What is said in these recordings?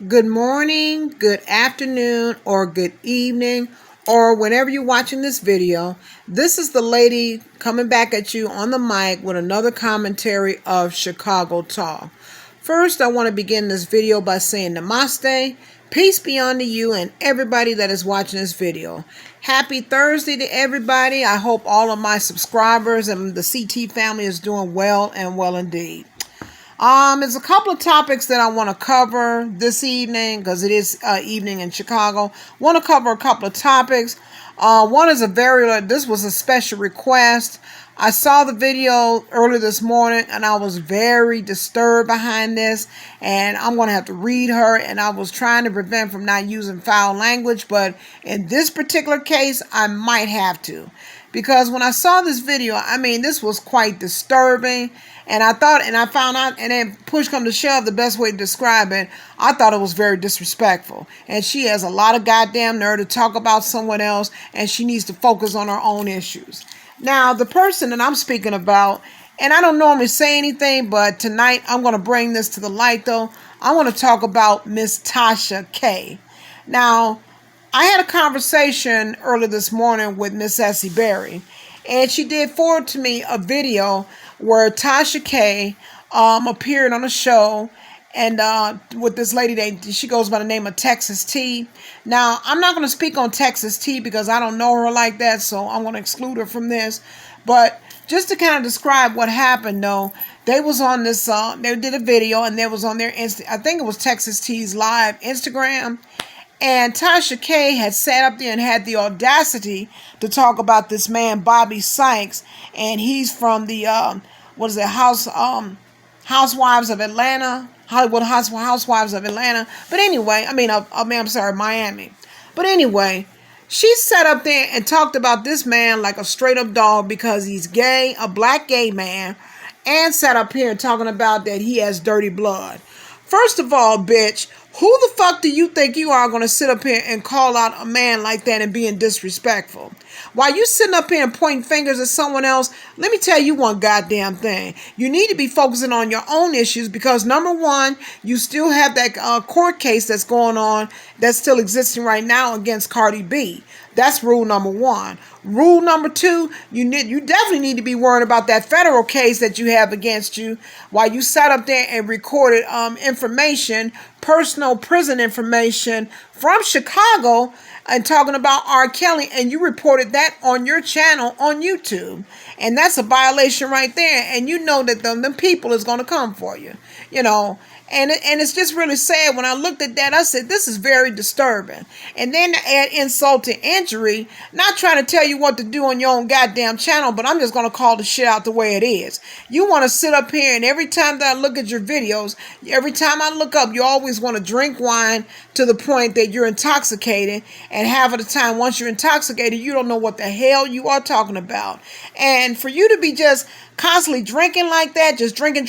Good morning, good afternoon, or good evening, or whenever you're watching this video. This is the lady coming back at you on the mic with another commentary of Chicago Talk. First, I want to begin this video by saying namaste, peace be unto you and everybody that is watching this video. Happy Thursday to everybody. I hope all of my subscribers and the CT family is doing well and well indeed. There's a couple of topics that I want to cover this evening because it is evening in Chicago. Want to cover a couple of topics. One is this was a special request. I saw the video earlier this morning and I was very disturbed behind this, and I'm going to have to read her, and I was trying to prevent from not using foul language, but in this particular case, I might have to. Because when I saw this video, this was quite disturbing. And I found out, and then push come to shove, the best way to describe it, I thought it was very disrespectful. And she has a lot of goddamn nerve to talk about someone else, and she needs to focus on her own issues. Now, the person that I'm speaking about, and I don't normally say anything, but tonight I'm going to bring this to the light, though. I want to talk about Miss Tasha K. Now, I had a conversation earlier this morning with Miss Essie Berry, and she did forward to me a video where Tasha K appeared on a show and with this lady she goes by the name of Texas T. Now, I'm not going to speak on Texas T because I don't know her like that, so I'm going to exclude her from this. But just to kind of describe what happened, though, they was on this, they did a video, and they was on their I think it was Texas T's live Instagram. And Tasha K had sat up there and had the audacity to talk about this man, Boby Sikes, and he's from the Housewives of Atlanta, Hollywood Housewives of Atlanta. But anyway, I'm sorry, Miami. But anyway, she sat up there and talked about this man like a straight up dog because he's gay, a black gay man, and sat up here talking about that he has dirty blood. First of all, bitch, who the fuck do you think you are going to sit up here and call out a man like that and being disrespectful? While you sitting up here and pointing fingers at someone else, let me tell you one goddamn thing. You need to be focusing on your own issues because, number one, you still have that court case that's going on that's still existing right now against Cardi B. That's rule number one. Rule number two, you definitely need to be worried about that federal case that you have against you while you sat up there and recorded information, personal prison information from Chicago and talking about R. Kelly, and you reported that on your channel on YouTube. And that's a violation right there. And you know that the people is going to come for you, you know. And it's just really sad. When I looked at that, I said, this is very disturbing. And then to add insult to injury, not trying to tell you what to do on your own goddamn channel, but I'm just going to call the shit out the way it is. You want to sit up here, and every time that I look at your videos, every time I look up, you always want to drink wine to the point that you're intoxicated. And half of the time, once you're intoxicated, you don't know what the hell you are talking about. And for you to be just constantly drinking like that, just drinking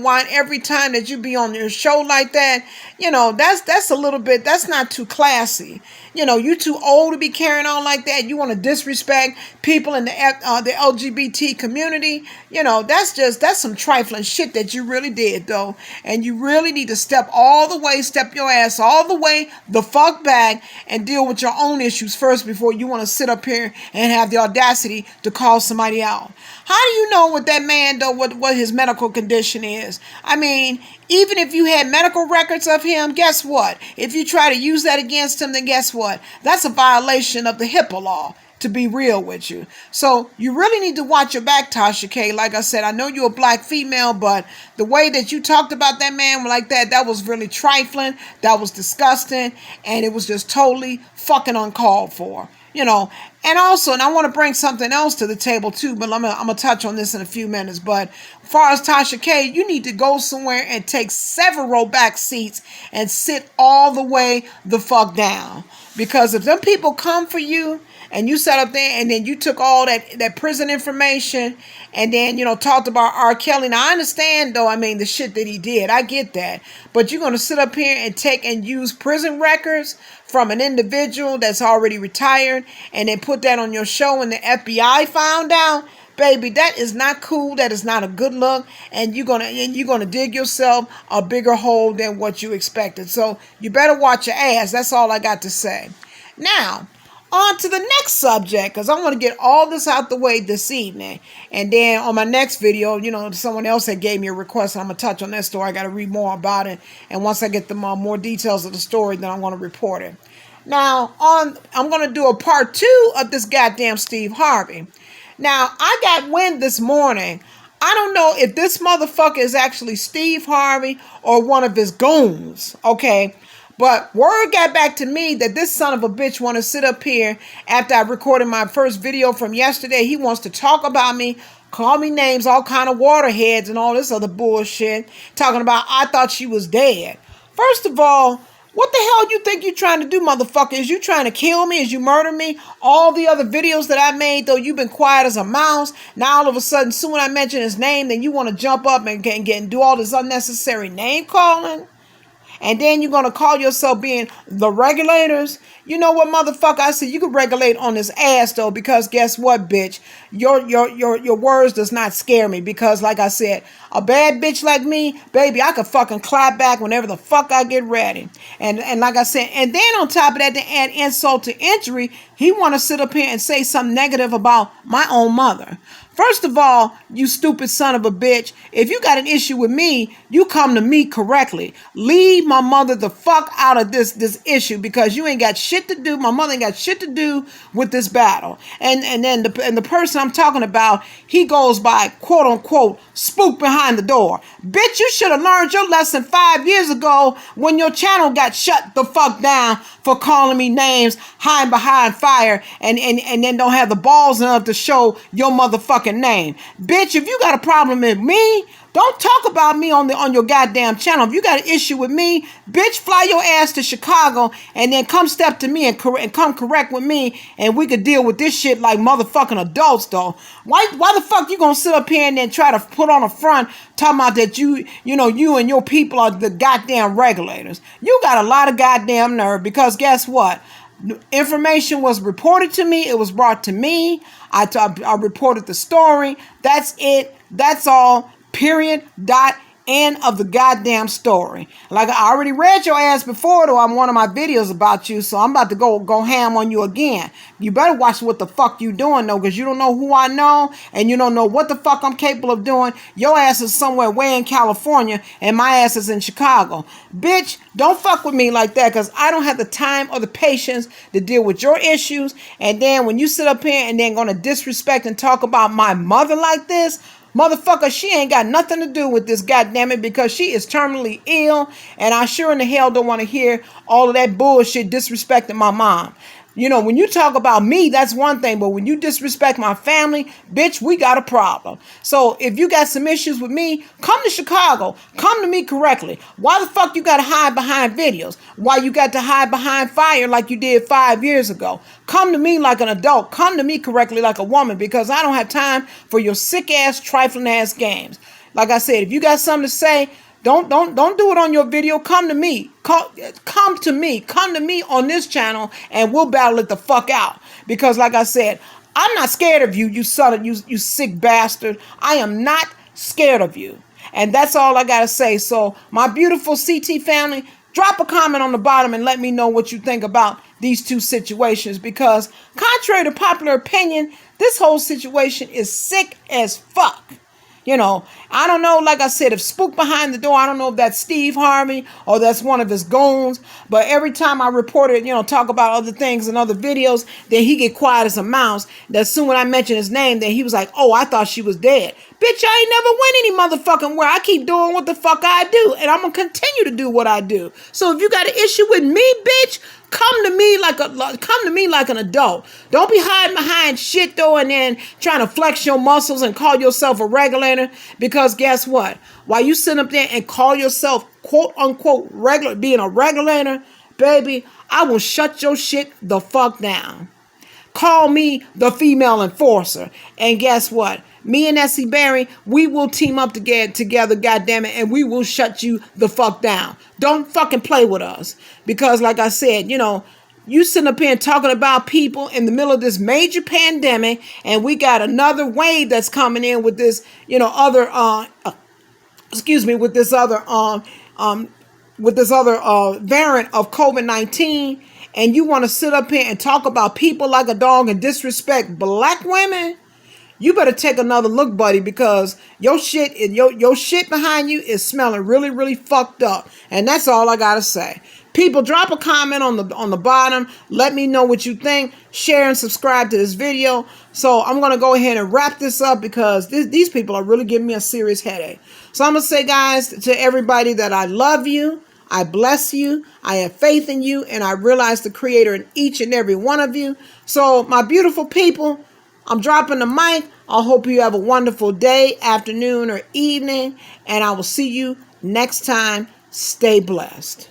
wine every time that you be on your show like that, you know, that's a little bit, that's not too classy. You know, you too old to be carrying on like that. You want to disrespect people in the LGBT community. You know, that's some trifling shit that you really did, though. And you really need to step your ass all the way the fuck back and deal with your own issues first before you want to sit up here and have the audacity to call somebody out. How do you know what that man, though, what his medical condition is? I mean, even if you had medical records of him, guess what? If you try to use that against him, then guess what? That's a violation of the HIPAA law, to be real with you. So you really need to watch your back, Tasha K. Like I said, I know you're a black female, but the way that you talked about that man like that was really trifling. That was disgusting. And it was just totally fucking uncalled for. You know, and I want to bring something else to the table too, but I'm going to touch on this in a few minutes. But as far as Tasha K, you need to go somewhere and take several back seats and sit all the way the fuck down. Because if them people come for you and you sat up there and then you took all that prison information and then, you know, talked about R. Kelly. Now, I understand, though, the shit that he did. I get that. But you're going to sit up here and take and use prison records from an individual that's already retired and then put that on your show and the FBI found out? baby, that is not cool. That is not a good look, and you're gonna dig yourself a bigger hole than what you expected. So you better watch your ass. That's all I got to say. Now, on to the next subject, because I want to get all this out the way this evening. And then on my next video, someone else had gave me a request. And I'm going to touch on that story. I got to read more about it. And once I get the more details of the story, then I'm going to report it. Now, I'm going to do a part 2 of this goddamn Steve Harvey. Now, I got wind this morning. I don't know if this motherfucker is actually Steve Harvey or one of his goons, okay? But word got back to me that this son of a bitch want to sit up here after I recorded my first video from yesterday. He wants to talk about me, call me names, all kind of waterheads and all this other bullshit. Talking about I thought she was dead. First of all, what the hell you think you're trying to do, motherfucker? Is you trying to kill me? Is you murder me? All the other videos that I made, though, you've been quiet as a mouse. Now all of a sudden, soon when I mention his name, then you want to jump up and do all this unnecessary name calling? And then you're going to call yourself being the regulators? You know what, motherfucker? I said you can regulate on this ass, though, because guess what, bitch? Your words does not scare me because, like I said, a bad bitch like me, baby, I could fucking clap back whenever the fuck I get ready. And like I said, and then on top of that, to add insult to injury, he want to sit up here and say something negative about my own mother. First of all, you stupid son of a bitch, if you got an issue with me, you come to me correctly. Leave my mother the fuck out of this issue because you ain't got shit to do. My mother ain't got shit to do with this battle. And then the person I'm talking about, he goes by quote unquote spook behind the door. Bitch, you should have learned your lesson 5 years ago when your channel got shut the fuck down for calling me names, hiding behind fire, and then don't have the balls enough to show your motherfucking name. Bitch, if you got a problem with me, don't talk about me on your goddamn channel. If you got an issue with me, bitch, fly your ass to Chicago and then come step to me and come correct with me, and we could deal with this shit like motherfucking adults, though. Why the fuck you gonna sit up here and then try to put on a front talking about that you and your people are the goddamn regulators? You got a lot of goddamn nerve because guess what? Information was reported to me. It was brought to me. I reported the story. That's it. That's all. Period. Dot. End of the goddamn story. Like I already read your ass before, though, on one of my videos about you, so I'm about to go ham on you again. You better watch what the fuck you doing, though, because you don't know who I know, and you don't know what the fuck I'm capable of doing. Your ass is somewhere way in California, and my ass is in Chicago. Bitch, don't fuck with me like that, because I don't have the time or the patience to deal with your issues, and then when you sit up here and then gonna disrespect and talk about my mother like this, motherfucker, she ain't got nothing to do with this, goddammit, because she is terminally ill, and I sure in the hell don't want to hear all of that bullshit disrespecting my mom. You know, when you talk about me, that's one thing, but when you disrespect my family, bitch, we got a problem. So if you got some issues with me, come to Chicago. Come to me correctly. Why the fuck you got to hide behind videos? Why you got to hide behind fire like you did 5 years ago? Come to me like an adult. Come to me correctly like a woman, because I don't have time for your sick-ass, trifling-ass games. Like I said, if you got something to say, don't do it on your video. Come to me. Come to me. Come to me on this channel, and we'll battle it the fuck out. Because like I said, I'm not scared of you, you son of you sick bastard. I am not scared of you. And that's all I gotta say. So my beautiful CT family, drop a comment on the bottom and let me know what you think about these two situations. Because contrary to popular opinion, this whole situation is sick as fuck. You know, I don't know, like I said, if spook behind the door, I don't know if that's Steve Harvey or that's one of his goons. But every time I reported, talk about other things in other videos, then he get quiet as a mouse. That soon when I mentioned his name, then he was like, oh, I thought she was dead. Bitch, I ain't never went any motherfucking where. I keep doing what the fuck I do. And I'm going to continue to do what I do. So if you got an issue with me, bitch, come to me like an adult. Don't be hiding behind shit, though, and then trying to flex your muscles and call yourself a regulator. Because guess what? While you sit up there and call yourself, quote unquote, being a regulator, baby, I will shut your shit the fuck down. Call me the female enforcer. And guess what? Me and Essie Berry, we will team up together, goddammit, and we will shut you the fuck down. Don't fucking play with us. Because like I said, You sitting up here and talking about people in the middle of this major pandemic, and we got another wave that's coming in with this, other with this other variant of COVID-19, and you want to sit up here and talk about people like a dog and disrespect black women. You better take another look, buddy, because your shit your shit behind you is smelling really, really fucked up. And that's all I gotta say. People, drop a comment on the bottom. Let me know what you think. Share and subscribe to this video. So I'm gonna go ahead and wrap this up because these people are really giving me a serious headache. So I'm gonna say, guys, to everybody that I love you. I bless you. I have faith in you, and I realize the Creator in each and every one of you. So my beautiful people, I'm dropping the mic. I hope you have a wonderful day, afternoon, or evening, and I will see you next time. Stay blessed.